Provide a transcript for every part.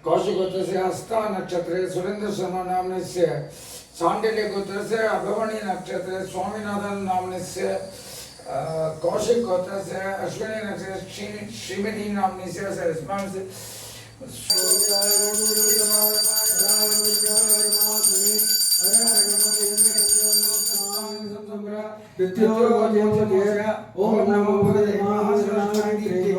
कौशिकगोत्रस्य हस्ता नक्षत्रे सुरेंद्र शर्मा नाम्नस्य चाण्डिल्यगोत्रस्य अभवनी नक्षत्रे स्वामीनाथन नाम्नस्य कौशिकगोत्रस्य अश्विनी नक्षत्रे श्रीमती नाम्नस्य ओम नमो भगवते महासरस्वती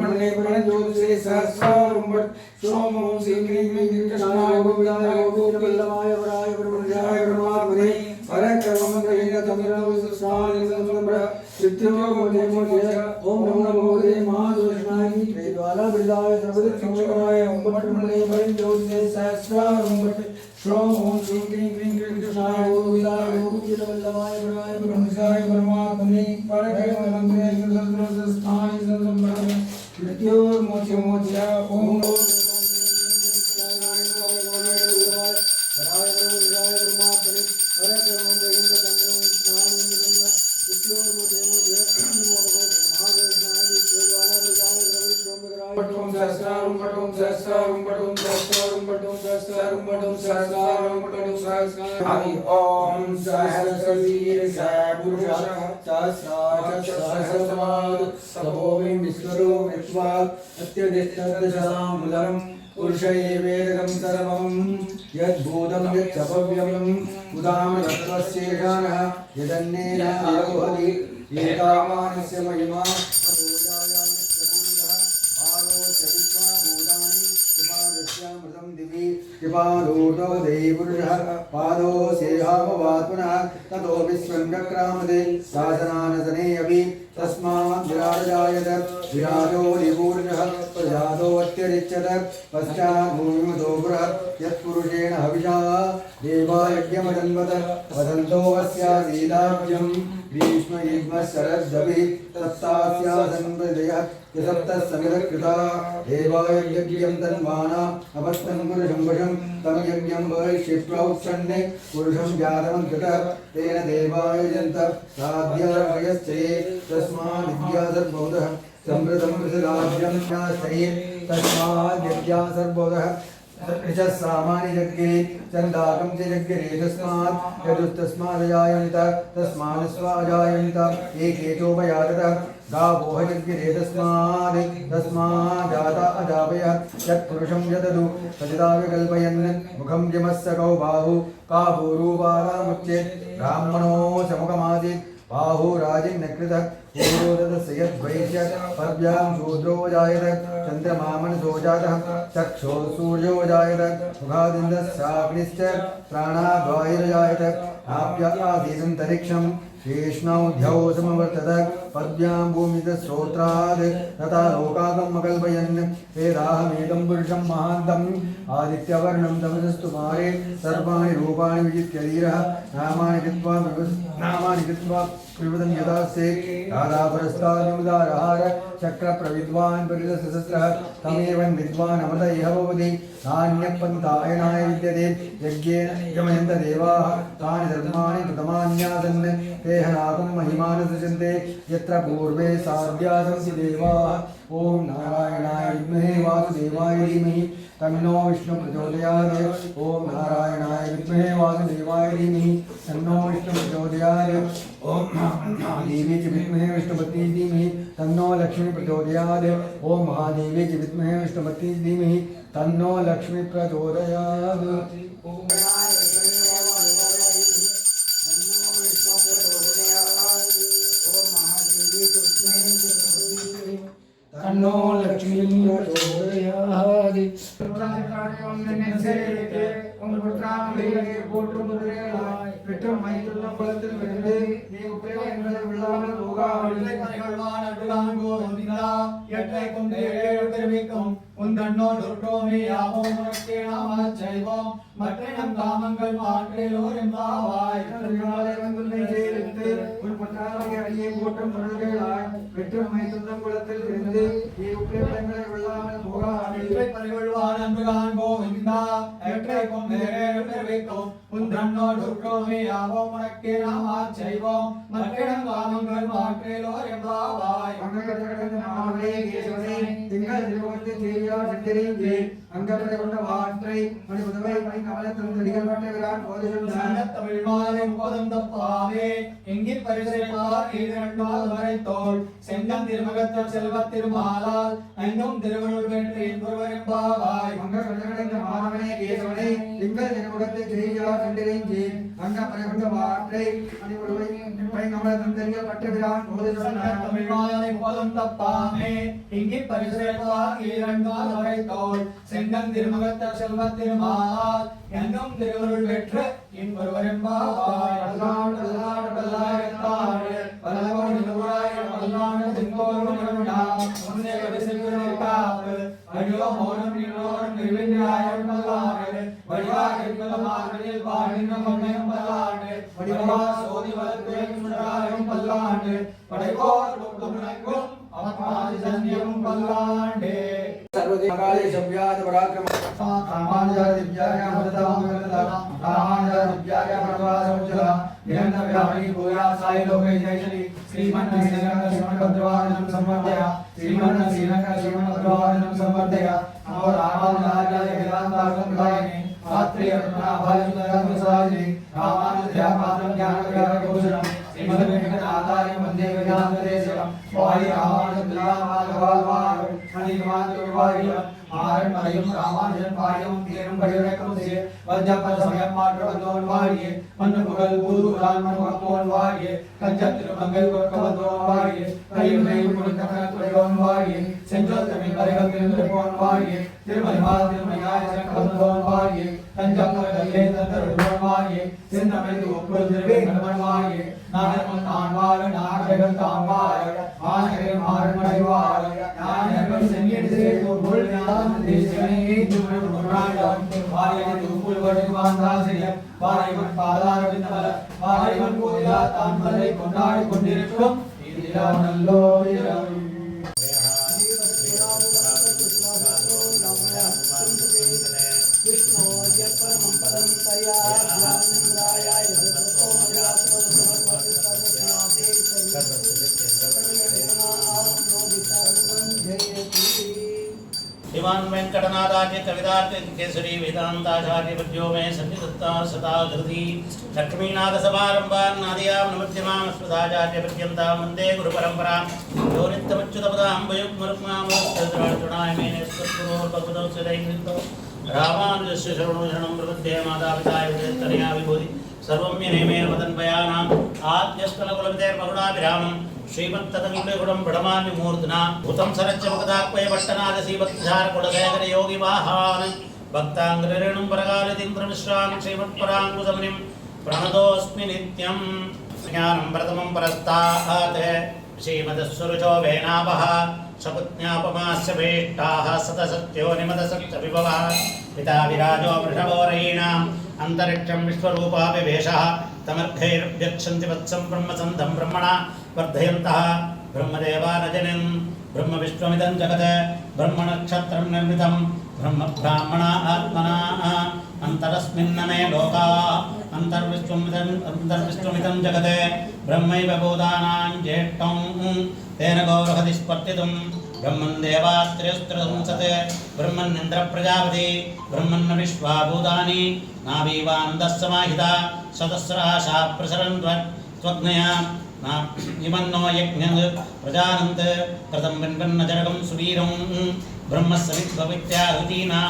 मन्ने पर ज्योतिषे सहस्रारुंबट सोम ओम श्री ह्रीं क्लीं कृष्णाय गोविंदाय गोविंद वल्लभाय वराय परमजाय परमात्मने परक्रममंगलेन तमिलं सुस्नान संसम्भ्र सिद्धियोगे मोदय ओम नमो भगवते महासरस्वती त्रिज्वाला वृदाय सर्वदिक्समोगाय उम्बट मन्ने पर ज्योतिषे सहस्रारुंबट सोम ओम श्री ह्रीं क्लीं कृष्णाय गोविंदाय गोविंद वल्लभाय वराय परमजाय परमात्मने परक्रममंगलेन तमिलं सुस्नान संसम्भ्र मृत्योर्मोक्ष मोक्ष ओम ओम सहस्रवीर सहपुरुष सहस्रपाद सभोविं विश्वरूप विश्वात् अत्यधिष्ठदशामूलम् पुरुषैवेदकं सर्वं यद्भूतं यच्चपव्यम् उदामनत्वस्येषानः यदन्नेन आरोहति एतावानस्य महिमा कृपादूतो देवपुरुषः पादो सेहामवात्मनः ततो विश्वं चक्रामते शासनानसने अपि तस्मात् विराजायत विराजो दिवूर्जः प्रजातो अत्यरिच्यत पश्चात् भूमिमतो पुरः यत्पुरुषेण हविषा देवायज्ञमदन्वत वदन्तो अस्यासीदाब्जं भीष्मयुग्मशरद्दपि तत्तास्यासन्वदयः यसप्तसमिधकृता देवायज्ञं तन्वाना अपस्तं पुरुषं वशं तं यज्ञं वैश्यप्रोक्षन्ने पुरुषं जातमङ्कृतः तेन देवायजन्त साध्याश्रयश्चे तस्माद्विद्यासर्वोदः सम्प्रतं प्रसदाभ्यं नास्ते तस्माद्विद्यासर्वोदः सामान्य यज्ञे चंदाकं च यज्ञे तस्मात् यदुस्तस्मादजायन्त तस्मात् स्वाजायन्त एकेतोपयातः गावोह यज्ञे तस्मात् जाता अजापयः यत्पुरुषं यददु तदिदाविकल्पयन् मुखं यमस्सकौ बाहु काभूरूपारामुच्चेत् ब्राह्मणो समुखमासीत् बाहु राजिन्नकृतः पूर्वोदस्य यद्वैश्य पद्भ्यां शूद्रो जायत चन्द्रमामनसो जातः चक्षो सूर्यो जायत मुखादिन्दस्याग्निश्च प्राणाद्वायुर्जायत आप्य आसीदन्तरिक्षं शेष्णौध्यौ समवर्तत पद्भ्यां भूमितस्रोत्राद् तथा लोकागम् अकल्पयन् वेदाहमेकं पुरुषं महान्तम् आदित्यवर्णं तमसस्तु मारे सर्वाणि रूपाणि विजित्य धीरः नामानि कृत्वा विवदन् यदास्ते राधापरस्ताद्युदारहार चक्रप्रविद्वान् परितसहस्रः तमेवं विद्वान् अमृत इह भवति नान्यपन्थायणाय विद्यते यज्ञेन यमयन्त देवाः तानि धर्माणि कृतमान्यासन् ते हनाकं महिमान् सृजन्ते यत्र पूर्वे साध्यासंसि देवाः ओम नारायणाय विद्महे वासुदेवाय धीमहि तन्नो विष्णु प्रचोदयात् ओम नारायणाय विद्महे वासुदेवाय धीमहि तन्नो विष्णु प्रचोदयात् ओम महादेवी च विद्महे विष्णुपत्नी धीमहि तन्नो लक्ष्मी प्रचोदयात् ओम महादेवी च विद्महे विष्णुपत्नी धीमहि तन्नो लक्ष्मी प्रचोदयात् ओम तन्नो लक्ष्मी प्रचोदयात् ओम पुत्रामलेगे बोलुमुरेलाय பெற்றம் மைத்துள்ள குலத்தில் பிறந்து நீ உப்பேவ என்பதை விழாமல் போகாவில்லை கரைகள்வான் அடுகான் கோவிந்தா எட்டை கொண்டு ஏழு பெருமிக்கும் உந்தன்னோ துர்கோமி யாவோம் உனக்கே நாம செய்வோம் மற்ற நம் காமங்கள் மாற்றேலோர் எம்பாவாய் கரைகளாலே வந்துள்ளை சேர்த்து உன் பற்றாமை அடியே போற்றும் பொருள்களாய் பெற்றம் மைத்துள்ள குலத்தில் பிறந்து நீ உப்பேவ என்பதை விழாமல் போகாவில்லை கரைகள்வான் அடுகான் கோவிந்தா எட்டை கொண்டு ஏழு பெருமிக்கும் உந்தன்னோ துர்கோமி யாவோ உனக்கே நாமாச் செய்வோம் மற்றிடம் காமங்கள் மாற்றேலோர் எம்பாவாய் மாவனே கேசவனே திங்கள் திருவத்து தேயா சந்திரேங்கே அங்கப்பட கொண்ட வாற்றை மணி புதுவை மணி கமலத்தின் தடிகள் பட்டவரான் போதும் தமிழ் மாலை போதம் தப்பாவே எங்கி பரிசைப்பார் ஈரண்டால் வரை தோல் செங்கம் திருமகத்தில் செல்வ திருமாலால் எங்கும் திருவள்ளுவர் வெற்றி என்பவர் எம்பாவாய் மங்க கண்டகடைந்த மாவனே கேசவனே திங்கள் திருமுகத்து தேயா சந்திரேங்கே அங்கப்பட கொண்ட வாற்றை மணி புதுவை மணி கமலத்தின் தடிகள் பட்டவரான் போதும் தமிழ் மாலை போதம் தப்பாவே எங்கி பரிசைப்பார் ஈரண்டால் வரை தோல் செங்கம் திருமகத்தில் செல்வ திருமாலால் எங்கும் திருவருள் பெற்று என்பவர் எம்பாவாய் பல்லாண்டு பல்லாண்டு பல்லாயிரத்தாண்டு பலகோடி நூறாயிரம் பல்லாண்டு திங்கோடு முன்னே வரிசைகள் காப்பு அடியோ மௌனம் நின்னோடும் நிர்விஞ்ஞாயம் பல்லாண்டு வடிவாக இருக்கலமார்களில் பாடின மன்னையும் பல்லாண்டு வடிவா சோதி வளர்த்தும் பல்லாண்டு படைப்போர் முனைக்கும் அவமாதி சன்னியம் பல்லாண்டே सर्वदेवकाले शव्याद पराक्रम सामान्य दिव्याय अमृताम सामान्य दिव्याय परवासमुचला निरंतर व्यापी भूया साई लोके जयश्री श्रीमन् श्रीभद्रवाहनं संवर्धया श्रीमन् श्रीभद्रवाहनं संवर्धया नमो रामानुजाय वेदान्तागमकायिने आत्रेय रत्नाभायसुतरामसाजिने रामानुजयापात्रं ज्ञानविरागभूषणं श्रीमद्वेङ्कटनाथाय वन्दे वेदान्तदेशिकं वायि रामानुजदयामाधवाय மணிமாந்திரவாரியம் ஆரன் மலையும் ராமானுஜன் பாரியம் தீரும் படிவடக்கம் செய்ய வஜ்ஜப்ப சமயம் மாற்ற வந்தோன் வாரியே மண்ணு புகழ் பூதுரான் மன்மோன் வாரியே கஞ்சத் திருமங்கல் கொக்க வந்தோன் வாரியே கையுமையும் குடித்தமன துறையோன் வாரியே செஞ்சோல் தமிழ் கரைகள் திருந்திருப்போன் வாரியே திருமலிமா திருமயாய வந்தோன் வாரியே தஞ்சக்கரையே தந்தருவோன் வாரியே சின்னமைந்து ஒப்புள் திருவே கணவன் வாரியே நாடகம் தான் வாழ நாடகம் தான் வாழ ஆனகரம் ஆரண்மடை வாழ ஞானகம் சென்னியடிசே பொருள் ஞானம் தேசிகனே துமன் முன்னாடம் வாரியது உப்புள் வடிவான் தாசிரியம் வாரியவன் பாதாரவிந்தமல வாரியவன் கோயிலா தான் மலை கொண்டாடி கொண்டிருக்கும் இதிலா நல்லோ இரம் श्रीमान वेंकटनाथार्य कवितार्थ केसरी वेदांताचार्य विद्यो में संचिदत्ता सदा धृति लक्ष्मीनाथ समारंभान् नादयाम नमत्यमाम अस्मदाचार्य पर्यन्तां वन्दे गुरु परंपरा यो नित्यमच्युतपदां वयुग्मरुक्मामोस्तद्राणतृणाय मेने स्वर्गुरोर्भगवतो सदैवृतो रामानुजस्य शरणो शरणं प्रपद्ये मातापिताय उदयतनया विभूति सर्वं यनेमेन मदन्वयानाम् आद्यस्तनकुलविदेर्मगुणाभिरामम् श्रीमत्तदमिकुलगुणं ब्रह्मान्यमूर्धना भूतं सरच्च मुखदाक्वय पट्टनादसीवत्सार कुलशेखर योगी वाहन भक्ताङ्ग्रेणुं परकालितीन्द्रमिश्रान् श्रीमत्पराङ्कुशमुनिं प्रणतोऽस्मि नित्यं ज्ञानं प्रथमं परस्तात् श्रीमदस्सुरुचो वेनापः सपुत्न्यापमास्य वेष्टाः सतसत्यो निमदसत्यविभवः पिता विराजो वृषभोरयीणाम् अन्तरिक्षं विश्वरूपाभिवेशः तमर्घैर्व्यक्षन्ति वत्सं ब्रह्मसन्धं ब्रह्मणा वर्धयन्तः ब्रह्मदेवानजनिं ब्रह्मविश्वमिदं जगत् ब्रह्मनक्षत्रं निर्मितं ब्रह्मब्राह्मणा आत्मना अन्तरस्मिन्नमे लोका अन्तर्विश्वमिदं जगत् ब्रह्मैव भूतानां ज्येष्ठं तेन गौरहति स्पर्तितुं ब्रह्मन् देवात्र्यस्त्रंसत् ब्रह्मन्निन्द्र प्रजापति ब्रह्मन्न विश्वा भूतानि नाभीवान्दः समाहिता सतस्राशा प्रसरन् त्वग्नया इमन्नो यज्ञं प्रजानन्त कृतं बिन्बन्नजरकं सुवीरं ब्रह्मस्सविद्भवित्याहुतीना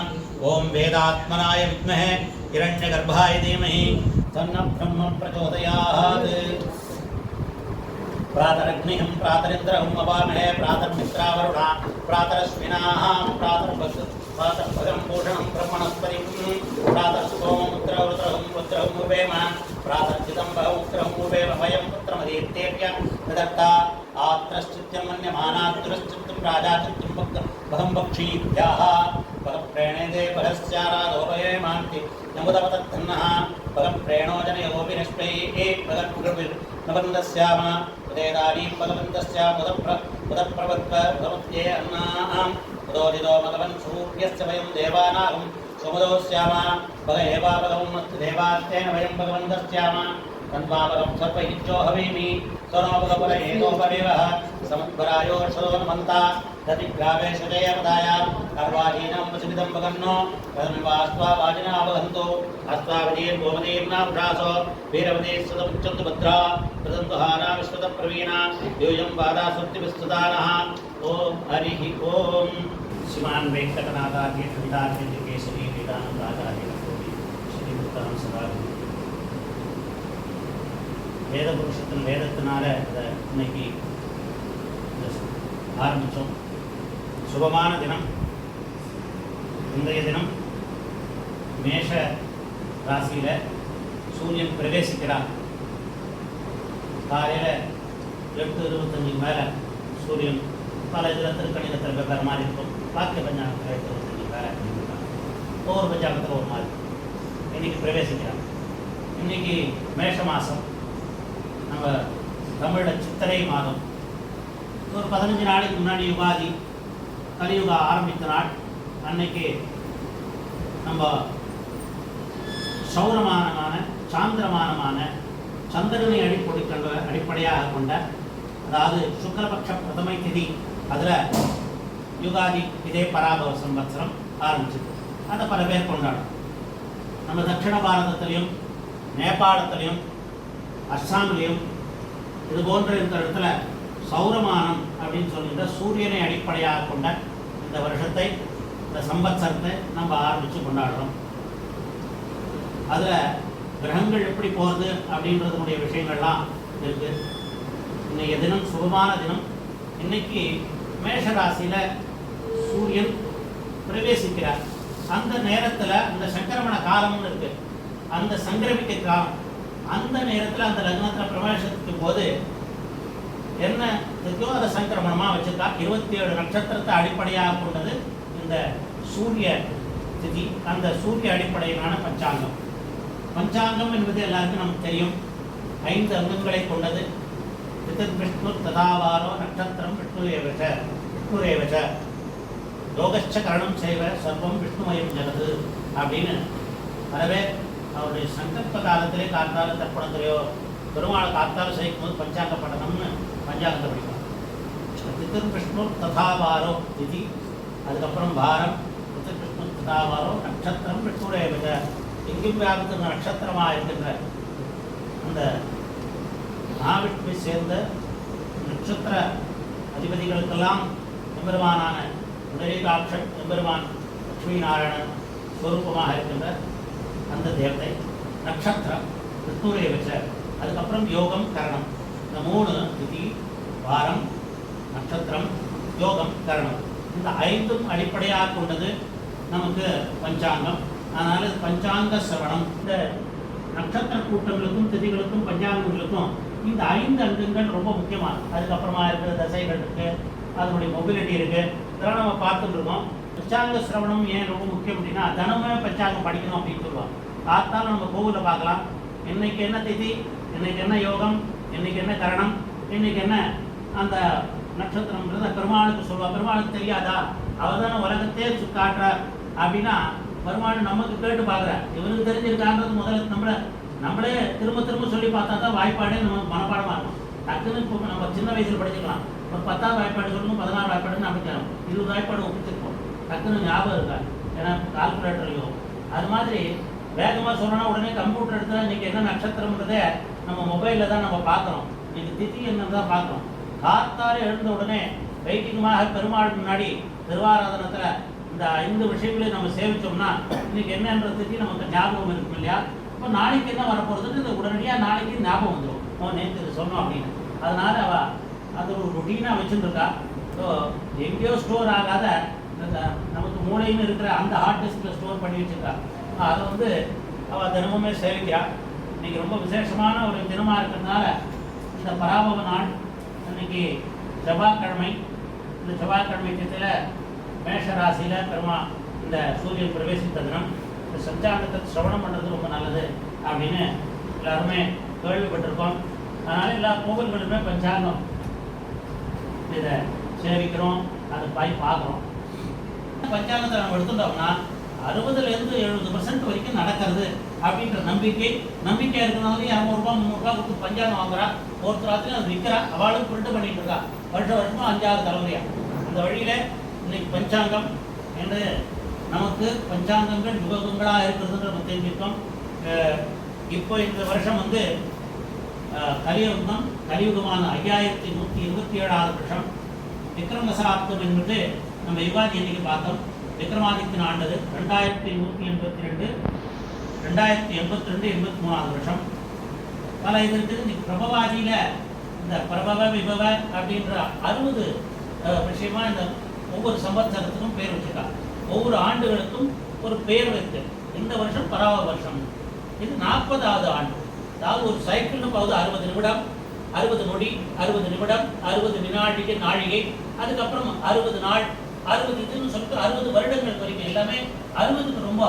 ॐ वेदात्मनाय विद्महे हिरण्यगर्भाय धीमहि तन्नः ब्रह्म प्रचोदयात् प्रातरग्निं प्रातरिन्द्रम् अवामहे प्रातर्मित्रावरुणा प्रातरश्विनाः प्रातर्भगं भूषणं ब्रह्मणस्पतिं प्रातर्सोमुद्रवृत्रहं रुद्रहं उपेम प्रातर्जितं बहुमुद्रहं उपेम वयं पुत्रमदीप्तेभ्य तदत्ता आत्रश्चित्यं मन्यमानाद्दुरश्चित्तं राजाचित्तं भगं बक्षीभ्यः भगप्रेणेदे भगस्याराधोपयेमान्ति नमुदपतद्धन्नः भगप्रेणो जनयोऽपि निष्पैः भगन्नबन्धस्याम उदेदानीं भगवन्तस्याम् उदप्रवद्भगवत्ये अन्नाम् उदोदितो भगवन् सूर्यस्य वयं देवानां सुमदोस्याम भग एवा भगवन्मस्तु देवास्तेन वयं भगवन्तस्याम तन्वावगं सर्वहिज्यो हवीमि स्वरोपगपर एतोपदेवः समुद्भरायोषधोन्मन्ता तदिग्रावेशजयपदाय कर्वाजीनं वसुविदं वगन्नो तदन्वास्त्वा वाजिनावगन्तो अस्त्वावधीर्गोमदीर्नावृषासो वीरवती सुतमुच्चन्तु भद्रा प्रदन्तुहारा विश्वतप्रवीणा यूयं वादा सुप्तिविस्तुतानः ॐ हरिः ॐ श्रीमान् वेङ्कटनाथार्य कवितार्य केसरी वेदान्ताचार्य श्रीमुक्तां सदा வேத புருஷத்தின் வேதத்தினால இதை இன்னைக்கு ஆரம்பித்தோம். சுபமான தினம். இன்றைய தினம் மேஷ ராசியில் சூரியன் பிரவேசிக்கிறார். காலையில் 8:25 மேலே சூரியன் பல இதில் திருக்கணிதத்தில் வெவ்வேறு மாதிரி இருக்கும். வாக்கிய பஞ்சாங்கத்தில் 8:25 மேலே ஒவ்வொரு பஞ்சாங்கத்தில் ஒரு மாதிரி இன்னைக்கு பிரவேசிக்கிறார். இன்னைக்கு மேஷ மாதம், நம்ம தமிழில் சித்திரை மாதம். ஒரு 15 நாளைக்கு முன்னாடி யுகாதி, கலியுகா ஆரம்பித்த நாள். அன்னைக்கு நம்ம சௌரமானமான சாந்திரமானமான சந்திரனை அடிப்படையாக கொண்ட, அதாவது சுக்லபக்ஷ பிரதமை திதி, அதில் யுகாதி இதே பராபவ சம்வத்சரம் ஆரம்பிச்சது. அதை பல பேர் கொண்டாடும். நம்ம தட்சிண பாரதத்திலையும் நேபாளத்திலையும் அஸ்ஸாமிலையும் இது போன்ற இருக்கிற இடத்துல சௌரமானம் அப்படின்னு சொல்லுகிற சூரியனை அடிப்படையாக கொண்ட இந்த வருஷத்தை, இந்த சம்பத்சரத்தை நம்ம ஆரம்பித்து கொண்டாடுறோம். அதில் கிரகங்கள் எப்படி போகிறது அப்படின்றதுடைய விஷயங்கள்லாம் இருக்குது. இன்றைய தினம் சுபமான தினம். இன்னைக்கு மேஷராசியில் சூரியன் பிரவேசிக்கிறார். அந்த நேரத்தில் அந்த சங்கரமண காலம்னு இருக்குது, அந்த சங்கிரமிக்க காலம். அந்த நேரத்தில் அந்த லக்னத்தில் பிரவேசத்துக்கு போது என்ன இருக்கோ அதை சங்கிரமணமாக வச்சுருக்கா. 27 நட்சத்திரத்தை அடிப்படையாக கொண்டது இந்த சூரிய திதி. அந்த சூரிய அடிப்படையிலான பஞ்சாங்கம். பஞ்சாங்கம் என்பது எல்லாருக்கும் நமக்கு தெரியும். 5 அங்கங்களை கொண்டது. பிதர் விஷ்ணு ததாவாரோ நட்சத்திரம் விஷ்ணுரேவச யோகச்ச கரணம் செய்வ சர்வம் விஷ்ணுமயம் ஜகது அப்படின்னு வரவே அவருடைய சங்கல்ப காலத்திலே காத்தால தர்ப்பணத்திலேயோ பெருமாளை காத்தால செய்யும் போது பஞ்சாங்க படனம்னு பஞ்சாங்கத்தை படிக்கலாம். பிதர் விஷ்ணு ததாவாரோ திதி, அதுக்கப்புறம் வாரம், பிதர் விஷ்ணு ததாவாரோ நட்சத்திரம் விஷ்ணுரேவச எங்கும் வியாபித்த நட்சத்திரமாக இருக்கின்ற அந்த மகாவிஷ்ணுவை சேர்ந்த நட்சத்திர அதிபதிகளுக்கெல்லாம் எம்பெருமானான உடலிகாட்சன் எம்பெருமான் லட்சுமி நாராயணன் ஸ்வரூபமாக இருக்கின்ற அந்த தேவதை நட்சத்திரம் விஷ்ணுரை வச்ச. அதுக்கப்புறம் யோகம் கரணம். இந்த 3 திதி, வாரம், நட்சத்திரம், யோகம், கரணம், இந்த 5ம் அடிப்படையாக கொண்டது நமக்கு பஞ்சாங்கம். அதனால் பஞ்சாங்க சிரவணம். இந்த நட்சத்திர கூட்டங்களுக்கும் திதிகளுக்கும் பஞ்சாங்கங்களுக்கும் இந்த 5 அங்கங்கள் ரொம்ப முக்கியமானது. அதுக்கப்புறமா இருக்கிற தசைகள் இருக்குது, அதனுடைய மொபிலிட்டி இருக்குது, இதெல்லாம் நம்ம பார்த்துட்டு இருக்கோம். பஞ்சாங்க சிரவணம் ஏன் ரொம்ப முக்கியம் அப்படின்னா, தினமே பஞ்சாங்கம் படிக்கணும் அப்படின்னு சொல்லுவாங்க. பார்த்தாலும் நம்ம கோவிலில் பார்க்கலாம், இன்னைக்கு என்ன திதி, இன்னைக்கு என்ன யோகம், இன்னைக்கு என்ன கரணம், இன்னைக்கு என்ன அந்த நட்சத்திரம்ன்றத பெருமாளுக்கு சொல்லுவாள். பெருமாளுக்கு தெரியாதா? அவர் தானே உலகத்தே காட்டுறார் அப்படின்னா பெருமாள் நமக்கு கேட்டு பார்க்குறார். இவனுக்கு தெரிஞ்சிருக்கான்றது முதல்ல நம்மளே திரும்ப திரும்ப சொல்லி பார்த்தா தான் வாய்ப்பாடே நமக்கு மனப்பாடமாக இருக்கும். டக்குன்னு இப்போ நம்ம சின்ன வயசில் படிச்சுக்கலாம். ஒரு 10ஆவது வாய்ப்பாடு சொல்லணும், 16 வாய்ப்பாடுன்னு அப்படி தரும். 20 வாய்ப்பாடு ஒப்பிச்சிருப்போம். டக்குன்னு ஞாபகம் இருக்காது, ஏன்னா கால்குலேட்டர்லையோ. அது மாதிரி வேகமாக சொல்லணும்னா உடனே கம்ப்யூட்டர் எடுத்தால் இன்றைக்கி என்ன நட்சத்திரம்ன்றதே நம்ம மொபைலில் தான் நம்ம பார்க்குறோம். இன்றைக்கி திதி என்னன்னு தான் பார்க்குறோம். காத்தாலே எழுந்த உடனே வைதிகமாக பெருமாள் முன்னாடி திருவாராதனத்தில் இந்த 5 விஷயங்களையும் நம்ம சேவித்தோம்னா இன்றைக்கி என்னன்ற திதி நமக்கு ஞாபகம் இருக்கும் இல்லையா? இப்போ நாளைக்கு என்ன வரப்போகிறதுன்னு இந்த உடனடியாக நாளைக்கு ஞாபகம் வந்துடும். நேற்று இது சொன்னோம் அப்படின்னு. அதனால் அவள் அது ஒரு ருட்டீனாக வச்சுருக்கா. ஸோ எங்கேயோ ஸ்டோர் ஆகாத நமக்கு மூளைன்னு இருக்கிற அந்த ஹார்ட் டிஸ்கில் ஸ்டோர் பண்ணி வச்சுருக்கா. அதை அவள் தினமுமே சேவிக்கிறா. இன்றைக்கி ரொம்ப விசேஷமான ஒரு தினமாக இருக்கிறதுனால இந்த பராபவ நாள் இன்னைக்கு செவ்வாய்க்கிழமை. இந்த செவ்வாய்க்கிழமை தினத்தில் மேஷ ராசியில் பெருமா இந்த சூரியன் பிரவேசித்த தினம். இந்த சஞ்சாங்கத்தை சிரவணம் பண்ணுறது ரொம்ப நல்லது அப்படின்னு எல்லாருமே கேள்விப்பட்டிருக்கோம். அதனால் எல்லா கோவில்களுமே பஞ்சாங்கம் இதை சேவிக்கிறோம், அதை போய் பார்க்குறோம். பஞ்சாங்கத்தை நம்ம எடுத்துட்டோம்னா 60% 70% வரைக்கும் நடக்கிறது அப்படின்ற நம்பிக்கையாக இருக்கிறனால 200 ரூபா 300 ரூபா கொடுத்து பஞ்சாங்கம் வாங்குறா. ஒருத்தராத்திரம் அது விற்கிறா. அவளும் பிரிண்ட் பண்ணிட்டு இருக்கா. வருஷமா 5வது தலைமுறையா. அந்த வழியில் இன்னைக்கு பஞ்சாங்கம் என்று நமக்கு பஞ்சாங்கங்கள் யுகங்களாக இருக்கிறதுன்ற நம்ம தெரிஞ்சுக்கோம். இப்போ இந்த வருஷம் வந்து கலியுகமான 5127வது வருஷம் விக்ரம சகாப்தம் என்பது நம்ம யுகாதி இன்னைக்கு பார்த்தோம். விக்ரமாதித்தின் ஆண்டது 2182, 2082, 83வது வருஷம். பல இது இருக்குது. இன்னைக்கு பிரபவாதியில் இந்த பிரபவ விபவ அப்படின்ற 60 விஷயமா இந்த ஒவ்வொரு சம்பத்சரத்துக்கும் பேர் வச்சுருக்காங்க. ஒவ்வொரு ஆண்டுகளுக்கும் ஒரு பேர் வைத்து இந்த வருஷம் பராவ வருஷம். இது 40வது ஆண்டு. அதாவது ஒரு சைக்கிள்னு போகுது 60 நிமிடம், 60 நொடி, 60 நிமிடம், 60 நாழிகை, அதுக்கப்புறம் 60 நாள், 60 இதுன்னு சொல்லிட்டு 60 வருடங்கள் வரைக்கும் எல்லாமே 60க்கு ரொம்ப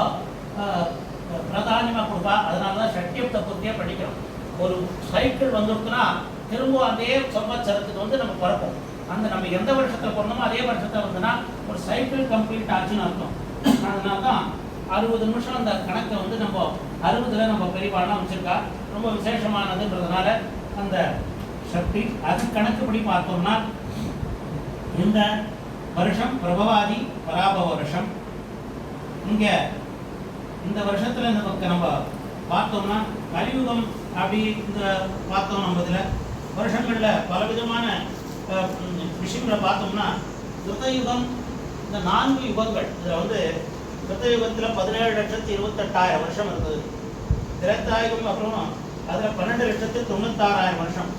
பிரதானியமாக கொடுப்பா. அதனால தான் ஷட்யப்த பூர்த்தியாக படிக்கிறோம். ஒரு சைக்கிள் வந்துருக்குன்னா திரும்ப அதே சம்பத்சரத்துக்கு வந்து நம்ம பிறப்போம். அந்த நம்ம எந்த வருஷத்தில் பிறந்தோமோ அதே வருஷத்தில் வந்துன்னா ஒரு சைக்கிள் கம்ப்ளீட் ஆச்சுன்னு அர்த்தம். அதனால தான் 60 நிமிஷம் அந்த கணக்கை வந்து நம்ம 60ல் நம்ம பெரியவாள்லாம் வச்சுருக்கா. ரொம்ப விசேஷமானதுன்றதுனால அந்த சக்தி அது கணக்குப்படி பார்த்தோம்னா இந்த வருஷம் பிரபவாதி பராபவ வருஷம். இங்கே இந்த வருஷத்தில் நம்ம பார்த்தோம்னா கலியுகம் அப்படி இந்த பார்த்தோம். நம்ம இதில் வருஷங்களில் பலவிதமான விஷயங்களை பார்த்தோம்னா கிருத்தயுகம், இந்த 4 யுகங்கள். இதில் வந்து கிருத்தயுகத்தில் 17,28,000 வருஷம் இருக்குது. திரேதாயுகம் அப்புறம் அதில் 12,96,000 வருஷம்.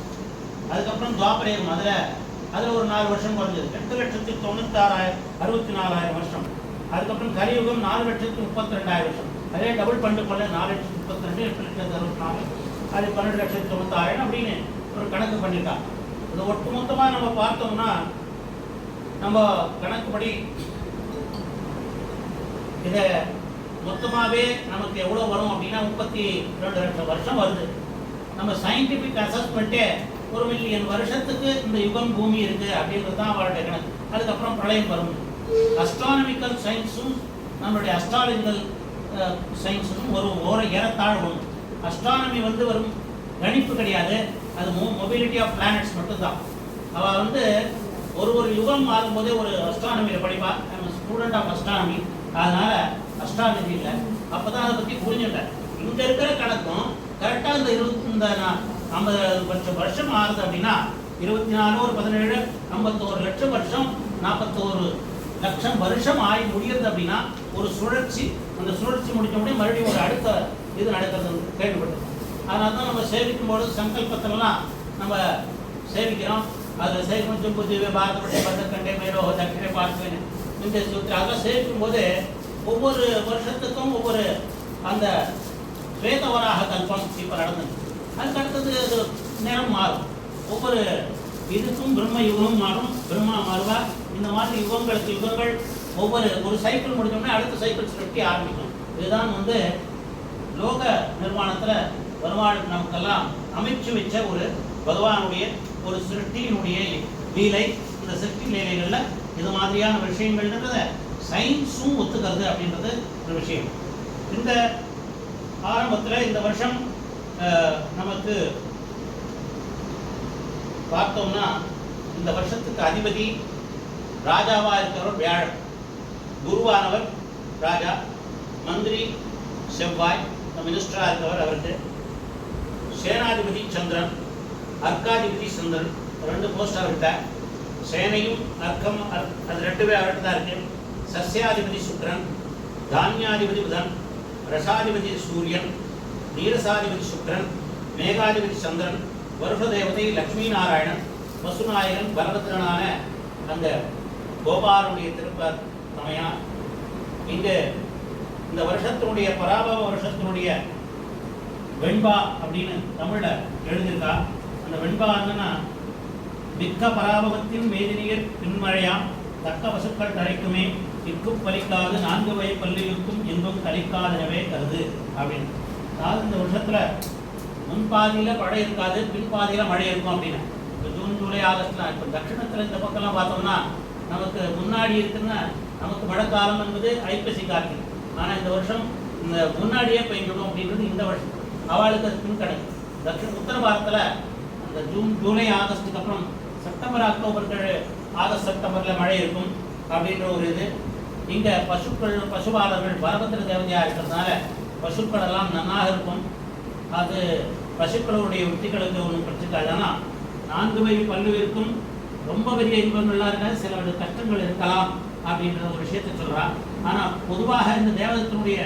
அதுக்கப்புறம் துவாபரயுகம் அதில் ஒரு 4 வருஷம் குறைஞ்சது 8,96,064 வருஷம். அதுக்கப்புறம் கலியுகம் 4,32,000 வருஷம். அதே டபுள் பண்ணு 4,32, 8,64, அது 12,96,000 அப்படின்னு ஒரு கணக்கு பண்ணியிருக்காங்க. இது ஒட்டுமொத்தமாக நம்ம பார்த்தோம்னா நம்ம கணக்குப்படி இதை மொத்தமாகவே நமக்கு எவ்வளோ வரும் அப்படின்னா 32 லட்சம் வருஷம் வருது. நம்ம சயின்டிஃபிக் அசஸ்மெண்ட்டே 1 மில்லியன் வருஷத்துக்கு இந்த யுகம் பூமி இருக்கு அப்படின்றது தான் அவருடைய கணக்கு. அதுக்கப்புறம் பிரளயம் வரும். அஸ்ட்ரானமிக்கல் சயின்ஸும் நம்மளுடைய அஸ்ட்ராலஜிக்கல் சயின்ஸும் ஒரு ஏறத்தாழ் வரும். அஸ்ட்ரானமி வந்து வரும் கணிப்பு கிடையாது, அது மொபிலிட்டி ஆஃப் பிளானட்ஸ் மட்டும்தான். அவள் வந்து ஒரு யுகம் மாறும்போதே ஒரு அஸ்ட்ரானமியில் படிப்பா. ஸ்டூடெண்ட் ஆஃப் அஸ்ட்ரானமி, அதனால அஸ்ட்ராலஜி இல்லை. அப்போ தான் அதை பற்றி புரிஞ்சுட்டேன். இங்கே இருக்கிற கணக்கும் கரெக்டாக இந்த 50 வருஷம் ஆகுது அப்படின்னா 24 ஒரு 17 51 லட்சம் வருஷம் 41 லட்சம் வருஷம் ஆகி முடியுது அப்படின்னா ஒரு சுழற்சி. அந்த சுழற்சி முடிச்ச உடனே மறுபடியும் ஒரு அடுத்த இது நடக்கிறது கேள்விப்பட்டிருக்கோம். அதனால தான் நம்ம சேவிக்கும் போது சங்கல்பத்திலலாம் நம்ம சேவிக்கிறோம். அதில் சேவிக்கும் ஜம்புஜீவே பாரதப்பட்டே பதக்கண்டே மேலோ தட்சிணை பார்ப்பேன் இந்த சூத்திரம் அதெல்லாம் சேவிக்கும் போது ஒவ்வொரு வருஷத்துக்கும் ஒவ்வொரு அந்த ஸ்வேதவராக கல்பம் இப்போ நடந்தது. அதுக்கு அடுத்தது அது நேரம் மாறும். ஒவ்வொரு இதுக்கும் பிரம்ம யுகமும் மாறும், பிரம்மா மாறுவார். இந்த மாதிரி யுகங்கள் ஒரு சைக்கிள் முடிஞ்சோடனே அடுத்த சைக்கிள் சுற்றி ஆரம்பிக்கும். இதுதான் வந்து லோக நிர்மாணத்தில் வருவாள் நமக்கெல்லாம் அமைச்சு வச்ச ஒரு பகவானுடைய ஒரு சிருஷ்டியினுடைய லீலை. இந்த சிருஷ்டி லீலைகளில் இது மாதிரியான விஷயங்கள்ன்றத சயின்ஸும் ஒத்துக்கிறது அப்படின்றது ஒரு விஷயம். இந்த ஆரம்பத்தில் இந்த வருஷம் நமக்கு பார்த்தோம்னா இந்த வருஷத்துக்கு அதிபதி ராஜாவாக இருக்கிறவர் வியாழன், குருவானவர் ராஜா, மந்திரி செவ்வாய், மினிஸ்டராக இருக்கிறவர் அவருக்கு, சேனாதிபதி சந்திரன், அர்க்காதிபதி சந்திரன், 2 போஸ்ட் அவர்கிட்ட, சேனையும் அர்க்கம் அது 2 அவர்கிட்ட தான் இருக்கு. சஸ்யாதிபதி சுக்கிரன், தானியாதிபதி புதன், ரசாதிபதி சூரியன், நீரசாதிபதி சுக்கிரன், மேகாதிபதி சந்திரன், வருஷ தேவதை லக்ஷ்மி நாராயணன், வசுநாயகன் பலபத்திரனான அந்த கோபாலுடைய திருப்பர் சமயம். இங்கு இந்த வருஷத்தினுடைய பராபவ வருஷத்தினுடைய வெண்பா அப்படின்னு தமிழ்ல எழுதியிருக்கா. அந்த வெண்பா என்னன்னா மிக்க பராபவத்தின் மேதினியர் பின்மழையாம் தக்க வசுக்கள் தழைக்குமே இக்கும் பலிக்காது 4 வகை பள்ளிகளுக்கும் இன்பம் கலிக்காதனவே கருது அப்படின்னு. அதாவது இந்த வருஷத்துல முன்பாதியில் மழை இருக்காது, பின்பாதியில் மழை இருக்கும் அப்படின்னு. இப்போ ஜூன் ஜூலை ஆகஸ்ட்லாம் இப்போ தட்சிணத்தில் இந்த பக்கம்லாம் பார்த்தோம்னா நமக்கு முன்னாடி இருக்குன்னா நமக்கு மழைக்காலம் என்பது ஐப்பசி கார்த்திகை. ஆனால் இந்த வருஷம் இந்த முன்னாடியே பெய்ஞ்சிடும் அப்படின்றது இந்த வருஷம். அவளுக்கு அது பின்கணக்கு. உத்தர பாரத்தில் அந்த ஜூலை ஆகஸ்ட்டுக்கு அப்புறம் செப்டம்பர் அக்டோபருக்கு ஆகஸ்ட் செப்டம்பரில் மழை இருக்கும் அப்படின்ற ஒரு இது. இங்கே பசுபாலர்கள் பரபத்திர தேவதையாக இருக்கிறதுனால பசுக்கள் எல்லாம் நன்னாக இருக்கும். அது பசுக்களுடைய உத்திகளுக்கு ஒன்றும் பிரச்சனை. ஆனால் 4 வகை பல்லுவிற்கும் ரொம்ப பெரிய இன்பங்கள்லாம் இருக்காது, சில கஷ்டங்கள் இருக்கலாம் அப்படின்ற ஒரு விஷயத்தை சொல்கிறான். ஆனால் பொதுவாக இந்த தேவதத்தினுடைய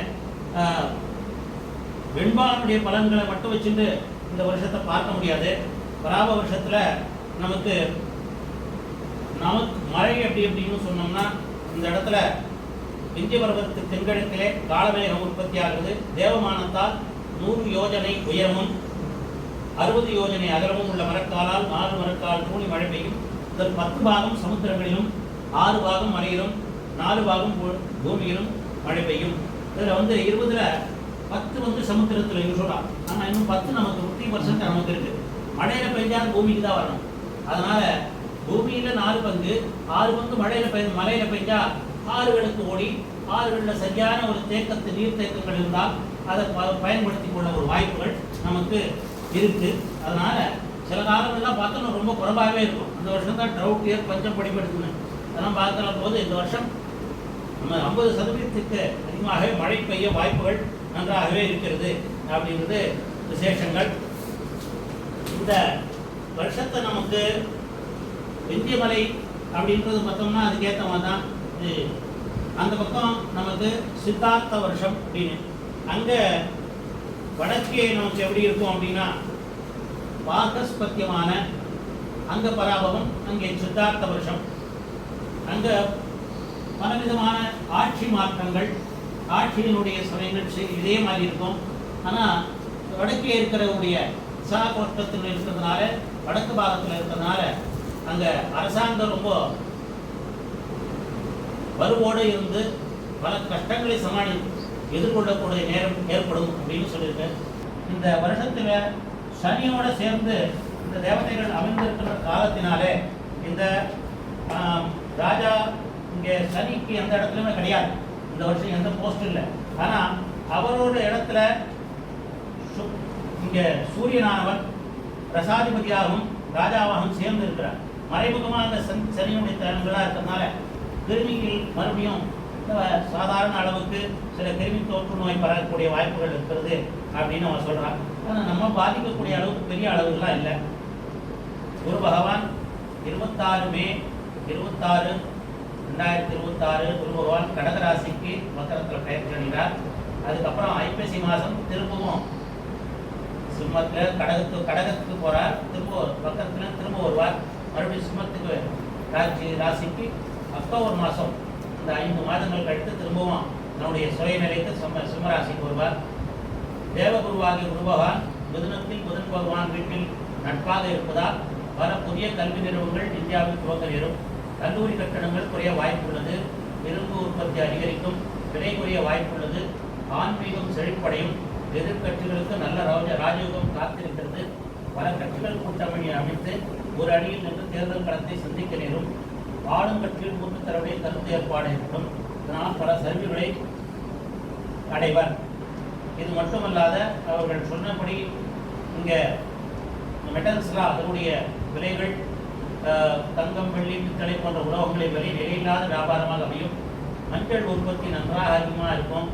வெண்பானுடைய பலன்களை மட்டும் வச்சுட்டு இந்த வருஷத்தை பார்க்க முடியாது. பராப வருஷத்தில் நமக்கு மழை அப்படின்னு சொன்னோம்னா இந்த இடத்துல விந்திய பர்வதத்துக்கு தென்கிழக்கிலே காலமேகம் உற்பத்தி ஆகிறது. தேவமானத்தால் 100 யோஜனை உயரமும் 60 யோஜனை அகலமும் உள்ள மரக்காலால் 4 மரக்கால் தூணி மழை பெய்யும். இதில் 10 பாகம் சமுத்திரங்களிலும் 6 பாகம் மலையிலும் 4 பாகம் பூமியிலும் மழை பெய்யும். இதில் 20ல் 10 சமுத்திரத்தில் யூஸ்வலாக, ஆனால் இன்னும் 10 நமக்கு 50% நமக்கு இருக்குது. மழையில் பெய்ஞ்சால் பூமிக்கு தான் வரணும். அதனால் பூமியில் 4 பங்கு, 6 பங்கு மலையில் பெய்ஞ்சா ஆறுகளுக்கு ஓடி ஆறுகளில் சரியான ஒரு நீர் தேக்கங்கள் இருந்தால் அதை பயன்படுத்தி கொள்ள ஒரு வாய்ப்புகள் நமக்கு இருக்குது. அதனால் சில காலங்கள்லாம் பார்த்தோம்னா ரொம்ப குறைவாகவே இருக்கும். அந்த வருஷம் தான் ட்ரவுட் இயர், பஞ்சம் படிப்படுத்துன்னு அதெல்லாம் பார்க்கிற போது இந்த வருஷம் நம்ம 50% அதிகமாகவே மழை பெய்ய வாய்ப்புகள் நன்றாகவே இருக்கிறது அப்படிங்கிறது விசேஷங்கள். இந்த வருஷத்தை நமக்கு விந்தியமலை அப்படின்றது பார்த்தோம்னா அதுக்கேற்ற மாதிரி தான். இது அந்த பக்கம் நமக்கு சித்தார்த்த வருஷம் அப்படின்னு. அங்கே வடக்கே நமக்கு எப்படி இருக்கும் அப்படின்னா பாகஸ்பத்தியமான அங்க பராபவம், அங்கே சித்தார்த்த வருஷம். அங்கே பலவிதமான ஆட்சி மாற்றங்கள், ஆட்சியினுடைய சமயங்கள் இதே மாதிரி இருக்கும். ஆனால் வடக்கே இருக்கிறவுடைய விசாகோஷ்டத்தில் இருக்கிறதுனால, வடக்கு பாகத்தில் இருக்கிறதுனால அங்கே அரசாங்கம் ரொம்ப வலுவோடு இருந்து பல கஷ்டங்களை எதிர்கொள்ளக்கூடிய நேரம் ஏற்படும் அப்படின்னு சொல்லியிருக்கேன். இந்த வருஷத்தில் சனியோடு சேர்ந்து இந்த தேவதைகள் அமைந்திருக்கிற காலத்தினாலே இந்த ராஜா இங்கே சனிக்கு எந்த இடத்துலையுமே கிடையாது. இந்த வருஷம் எந்த போஸ்ட் இல்லை. ஆனால் அவரோட இடத்துல இங்கே சூரியனானவர் ரசாதிபதியாகவும் ராஜாவாகவும் சேர்ந்து இருக்கிறார். மறைமுகமாக அந்த சனியுடைய தலங்களாக இருக்கிறதுனால கிருமிகள் மறுபடியும் சாதாரண அளவுக்கு சில கிருமி தோற்று நோய் பரவக்கூடிய வாய்ப்புகள் இருக்கிறது அப்படின்னு அவன் சொல்கிறான். ஆனால் நம்ம பாதிக்கக்கூடிய அளவுக்கு பெரிய அளவுகள்லாம் இல்லை. குரு பகவான் 26 மே 26, 2026 குரு பகவான் கடகராசிக்கு மக்கரத்தில் பயிற்சி அடைகிறார். அதுக்கப்புறம் ஐப்பசி மாதம் திரும்பவும் சிம்மத்தில் கடகத்துக்கு போகிறார். பக்கத்தில் திரும்ப வருவார். மறுபடியும் சிம்மத்துக்கு ராசிக்கு அக்டோபர் மாதம் இந்த 5 மாதங்கள் கழித்து திரும்பவும் நம்முடைய சுயநிலைக்கு சிம்மராசிக்கு வருவார். தேவகுருவாகிய குரு பகவான் புதனத்தில் புதன் பகவான் வீட்டில் நட்பாக இருப்பதால் பல புதிய கல்வி நிறுவனங்கள் இந்தியாவில் துவங்க நேரும். கல்லூரி கட்டணங்கள் குறைய வாய்ப்புள்ளது. இரும்பு உற்பத்தி அதிகரிக்கும். விலை குறைய வாய்ப்புள்ளது. ஆன்மீகம் செழிப்படையும். எதிர்கட்சிகளுக்கு நல்ல ராஜயோகம் காத்திருக்கிறது. பல கட்சிகள் கூட்டணி அமைத்து ஒரு அணியில் நின்று தேர்தல் களத்தை சந்திக்க நேரும். ஆளும் கட்சியில் மூத்த தரவுடைய கருத்து ஏற்பாடு ஏற்படும். இதனால் பல சரிவுகளை அடைவர். இது மட்டுமல்லாத அவர்கள் சொன்னபடி இங்கே மெட்டல்ஸ்லாம் அதனுடைய விலைகள் தங்கம், வெள்ளி, பித்தளை போன்ற உலோகங்களை விலை நிலையில்லாத வியாபாரமாக அமையும். மஞ்சள் உற்பத்தி நன்றாக அதிகமாக இருக்கும்.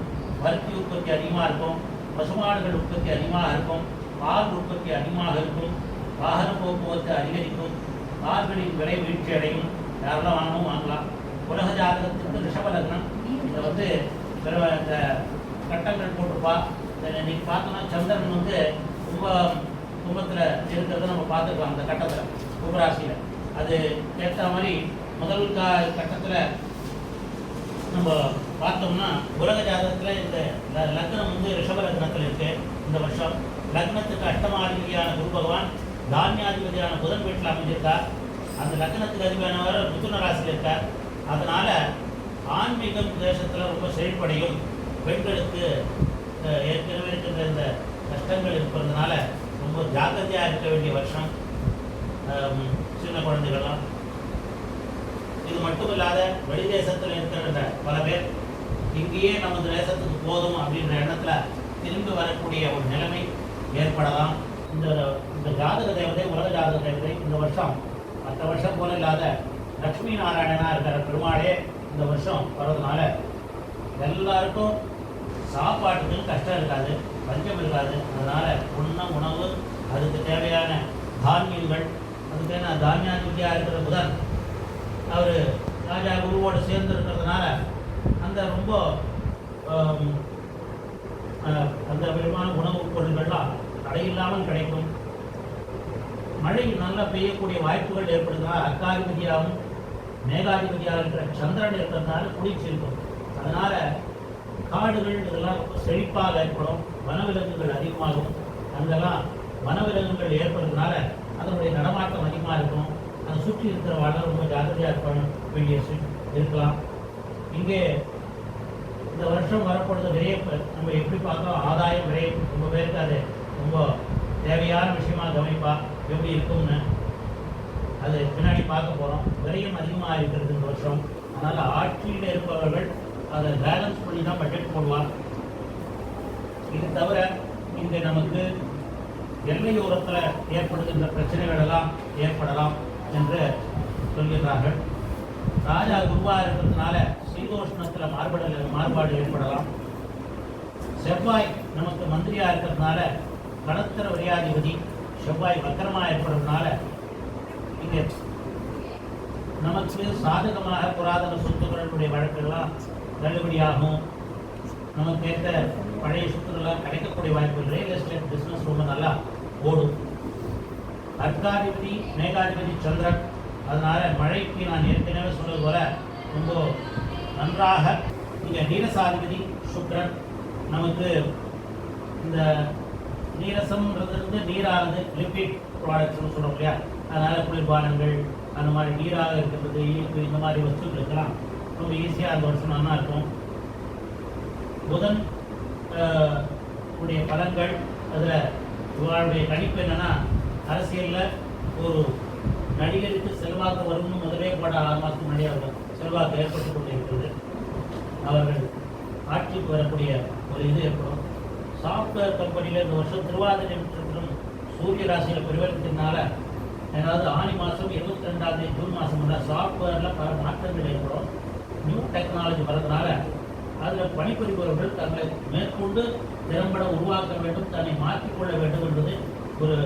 பருத்தி உற்பத்தி அதிகமாக இருக்கும். பசுமாடுகள் உற்பத்தி அதிகமாக இருக்கும். பால் உற்பத்தி அதிகமாக இருக்கும். வாகன போக்குவரத்து அதிகரிக்கும். கார்களின் விலை வீழ்ச்சி அடையும். யாரெல்லாம் வாங்கணும் வாங்கலாம். உலக ஜாதகத்துக்கு ரிஷப லக்னம். இதை இந்த கட்டங்கள் போட்டிருப்பா. இன்னைக்கு பார்த்தோம்னா சந்திரன் ரொம்ப கும்பத்தில் இருக்கிறத நம்ம பார்த்துருக்கோம். அந்த கட்டத்தில் கும்பராசியில் அது ஏற்ற மாதிரி முதல் கட்டத்தில் நம்ம பார்த்தோம்னா உலக ஜாதகத்தில் இந்த லக்னம் ரிஷப லக்னத்தில் இருக்கு. இந்த வருஷம் லக்னத்துக்கு அஷ்டமாதிபதியான குரு பகவான் தானியாதிபதியான புதன் வீட்டில் அமைஞ்சிருக்கார். அந்த லக்னத்துக்கு அதிபதியானவர் மிதுன ராசியில் இருக்கார். அதனால ஆன்மீகம் தேசத்தில் ரொம்ப செழிப்படையும். பெண்களுக்கு ஏற்கனவே இருக்கின்ற இந்த கஷ்டங்கள் இருப்பதுனால ரொம்ப ஜாக்கிரதையாக இருக்க வேண்டிய வருஷம். சின்ன குழந்தைகள்லாம் இது மட்டும் இல்லாத வெளிதேசத்தில் இருக்கிற பல பேர் இங்கேயே நமது தேசத்துக்கு போதும் அப்படின்ற எண்ணத்தில் திரும்பி வரக்கூடிய ஒரு நிலைமை ஏற்படலாம். இந்த ஜாதக தேவதை, உலக ஜாதக தேவதை இந்த வருஷம் மற்ற வருஷம் போல இல்லாத லக்ஷ்மி நாராயணனா இருக்கிற பெருமாளே இந்த வருஷம் வர்றதுனால எல்லாருக்கும் சாப்பாட்டுக்கு கஷ்டம் இருக்காது, பஞ்சம் இருக்காது. அதனால உணவு, அதுக்கு தேவையான தானியங்கள், அதுக்கு என்ன தானியாதிபதியாக இருக்கிற புதன் அவர் ராஜா குருவோடு சேர்ந்து இருக்கிறதுனால அந்த ரொம்ப அந்த விதமான உணவுப் பொருள்கள்லாம் தடையில்லாமல் கிடைக்கும். மழை நல்லா பெய்யக்கூடிய வாய்ப்புகள் ஏற்படுதுனால் அர்க்காதிபதியாகவும் மேகாதிபதியாக இருக்கிற சந்திரன் இருக்கிறதுனால குளிர்ச்சி இருக்கும். அதனால காடுகள் இதெல்லாம் ரொம்ப செழிப்பாக ஏற்படும். வனவிலங்குகள் அதிகமாகும். அங்கெல்லாம் வனவிலங்குகள் ஏற்படுறதுனால அதனுடைய நடமாட்டம் அதிகமாக இருக்கும். அதை சுற்றி இருக்கிற வாழ்க்கை ரொம்ப ஜாக்கிரதையாக இருக்க வேண்டிய இருக்கலாம். இங்கே இந்த வருஷம் வரப்படுறது விரைப்பு நம்ம எப்படி பார்க்கலாம், ஆதாயம் விரைப்பு ரொம்ப பேருக்கு அது ரொம்ப தேவையான விஷயமா கவனிப்பா எப்படி இருக்கும்னு அது பின்னாடி பார்க்க போகிறோம். விரயம் அதிகமாக இருக்கிறது இந்த வருஷம். அதனால் ஆட்சியில் இருப்பவர்கள் அதை பேலன்ஸ் பண்ணி தான் பட்ஜெட் போடுவார். இது தவிர இங்கே நமக்கு எல்லையோரத்தில் ஏற்படுகின்ற பிரச்சனைகள் எல்லாம் ஏற்படலாம் என்று சொல்கிறார்கள். ராஜா குருவாக இருக்கிறதுனால சீதோஷ்ணத்தில் மாறுபாடு ஏற்படலாம். செவ்வாய் நமக்கு மந்திரியாக இருக்கிறதுனால கடத்தர விரையாதிபதி செவ்வாய் வக்கரமாக ஏற்படுறதுனால இங்கே நமக்கு சாதகமாக புராதன சொத்துக்களுடைய வழக்கெல்லாம் தள்ளுபடியாகும். நமக்கு ஏற்ற பழைய சொத்துக்கள்லாம் கிடைக்கக்கூடிய வாய்ப்பு. ரியல் எஸ்டேட் பிஸ்னஸ் ரொம்ப நல்லா ஓடும். அர்க்காதிபதி மேகாதிபதி சந்திரன், அதனால மழைக்கு நான் ஏற்கனவே சொன்னது போல ரொம்ப நன்றாக. இங்கே நீரசாதிபதி சுக்கிரன் நமக்கு இந்த நீரசம்ன்றது நீரானது லிக்விட் ப்ராடக்ட்ஸ்னு சொல்கிறோம் இல்லையா, அதனால் குளிர்பானங்கள் அந்த மாதிரி நீராக இருக்கிறது இந்த மாதிரி வஸ்துக்களுக்கெல்லாம் ரொம்ப ஈஸியாக அந்த வருஷம் நல்லா இருக்கும். புதன் உடைய பலன்கள் அதில் இவருடைய கணிப்பு என்னென்னா, அரசியலில் ஒரு நடிகருக்கு செல்வாக்கு வரும்னு முதலே போட 6 மாதத்துக்கு முன்னாடியே அவர் செல்வாக்கு ஏற்பட்டு கொண்டு இருக்கிறது. அவர்கள் ஆட்சிக்கு வரக்கூடிய ஒரு இது ஏற்படும். சாஃப்ட்வேர் கம்பெனியில் இந்த வருஷம் திருவாதிரை நட்சத்திரம் சூரிய ராசியில் பரிவர்த்தனால ஏதாவது ஆனி மாதம் 22ஆம் தேதி ஜூன் மாதம் சாஃப்ட்வேரில் பல மாற்றங்கள் ஏற்படும். நியூ டெக்னாலஜி வரதுனால அதில் பணிபுரிபவர்கள் தங்களை மேற்கொண்டு திறம்பட உருவாக்க வேண்டும், தன்னை மாற்றிக்கொள்ள வேண்டும் என்பது ஒரு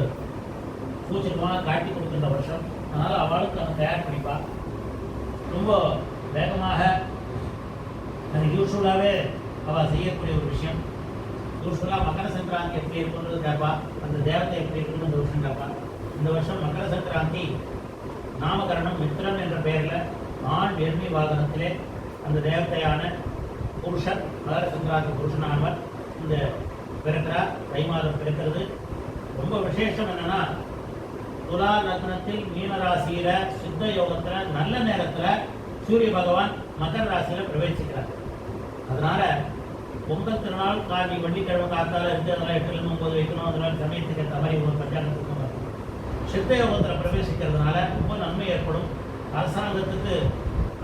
சூச்சகமாக காட்டி கொடுக்கின்ற வருஷம். அதனால் அவளுக்கு அவன் தயார் பண்ணிப்பாள். ரொம்ப வேகமாக அது யூஸ்வலாகவே அவள் செய்யக்கூடிய ஒரு விஷயம். யூஸ்வலாக மக்கர சங்கராந்தி எப்படி இருக்குன்றது கேட்பா, அந்த தேவத்தை எப்படி இருக்குன்னு இந்த வருஷம் கேட்பா. இந்த வருஷம் மக்கர சங்கராந்தி நாமகரணம் மித்ரன் என்ற பெயரில் ஆண் எருமை வாகனத்திலே அந்த தேவதையான புருஷன், மகர சங்கராந்தி புருஷனானவர் இந்த பிறக்கிறார். தை மாதம் பிறக்கிறது. ரொம்ப விசேஷம் என்னன்னா, துலா லக்னத்தில் மீனராசியில சித்த யோகத்துல நல்ல நேரத்துல சூரிய பகவான் மகர ராசியில பிரவேசிக்கிறார். அதனால பொங்கல் திருநாள் காலி வெள்ளிக்கிழமை காத்தால இருந்து அதெல்லாம் 8-9 வைக்கணும். அதனால சமயத்துக்கு ஏற்ற மாதிரி ஒரு பஞ்சாங்கத்துக்கு சித்த யோகத்தில் பிரவேசிக்கிறதுனால ரொம்ப நன்மை ஏற்படும். அரசாங்கத்துக்கு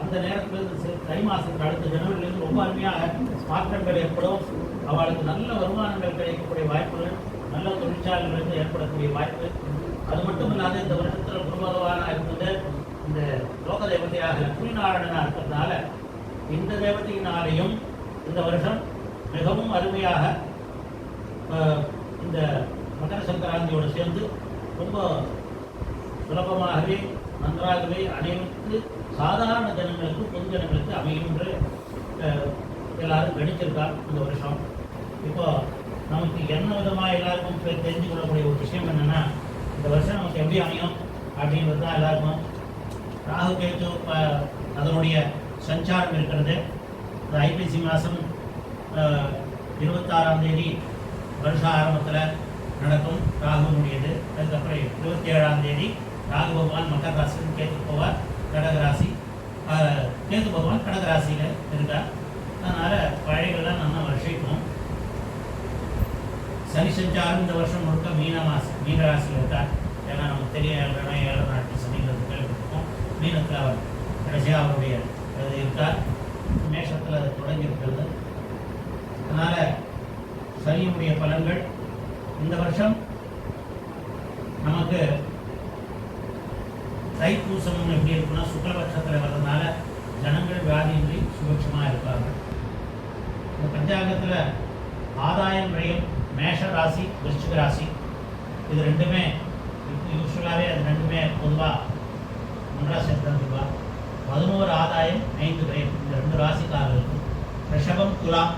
அந்த நேரத்திலிருந்து தை மாதத்துக்கு அடுத்த ஜனவரியிலிருந்து ரொம்ப அருமையாக மாற்றங்கள் ஏற்படும். அவளுக்கு நல்ல வருமானங்கள் கிடைக்கக்கூடிய வாய்ப்புகள், நல்ல தொழிற்சாலைகளிலிருந்து ஏற்படக்கூடிய வாய்ப்பு. அது மட்டும் இல்லாத இந்த வருஷத்தில் குரு பகவானாக இருந்தது இந்த லோக தேவதையாக லட்சுமி நாராயணனாக இருக்கிறதுனால இந்த தேவதையினாலேயும் இந்த வருஷம் மிகவும் அருமையாக இந்த மகர சங்கராந்தியோடு சேர்ந்து ரொம்ப சுலபமாகவே நன்றாகவே அனைவருக்கு சாதாரண ஜனங்களுக்கு பொது ஜனங்களுக்கு அமையும் என்று எல்லாரும் கணிச்சிருக்கார் இந்த வருஷம். இப்போ நமக்கு என்ன விதமாக எல்லாருக்கும் தெரிஞ்சு கொள்ளக்கூடிய ஒரு விஷயம் என்னென்னா, இந்த வருஷம் நமக்கு எப்படி அமையும் அப்படின்றது தான் எல்லாருக்கும். ராகு கேது அதனுடைய சஞ்சாரம் இருக்கிறது. இந்த ஐப்பசி மாதம் 26ஆம் தேதி வருஷ ஆரம்பத்தில் நடக்கும் ராகுனுடையது. அதுக்கப்புறம் 27ஆம் தேதி ராகு பகவான் மகர ராசியில், கேது போவார் கடகராசி. கேது பகவான் கடகராசியில் இருக்கார். அதனால் பழையெல்லாம் நல்லா வருஷிக்கும். சனி சஞ்சாரம் இந்த வருஷம் முழுக்க மீன ராசியில் இருக்கார். ஏன்னா நமக்கு தெரிய 7 நாட்டு சனிங்கிறது கேள்விப்பட்டிருக்கோம். மீனத்தில் அவர் கடைசியாக அவருடைய இருக்கார். மேஷத்தில் அது தொடங்கி இருக்கிறது. அதனால் சனியுடைய பலன்கள் இந்த வருஷம் நமக்கு தைப்பூசம் எப்படி இருக்குன்னா சுக்லபட்சத்தில் வர்றதுனால ஜனங்கள் வியாதியின்றி சுபட்சமாக இருப்பாங்க. இந்த பஞ்சாங்கத்தில் ஆதாயம் விரயம் மேஷ ராசி விருச்சிக ராசி இது ரெண்டுமே யூஸ்வலாகவே அது ரெண்டுமே பொதுவாக ஒன்றா சேர்த்துருவா. 11 ஆதாயம் 5 விரயம் இந்த 2 ராசிக்காரர்களுக்கும். ரிஷபம் துலாம்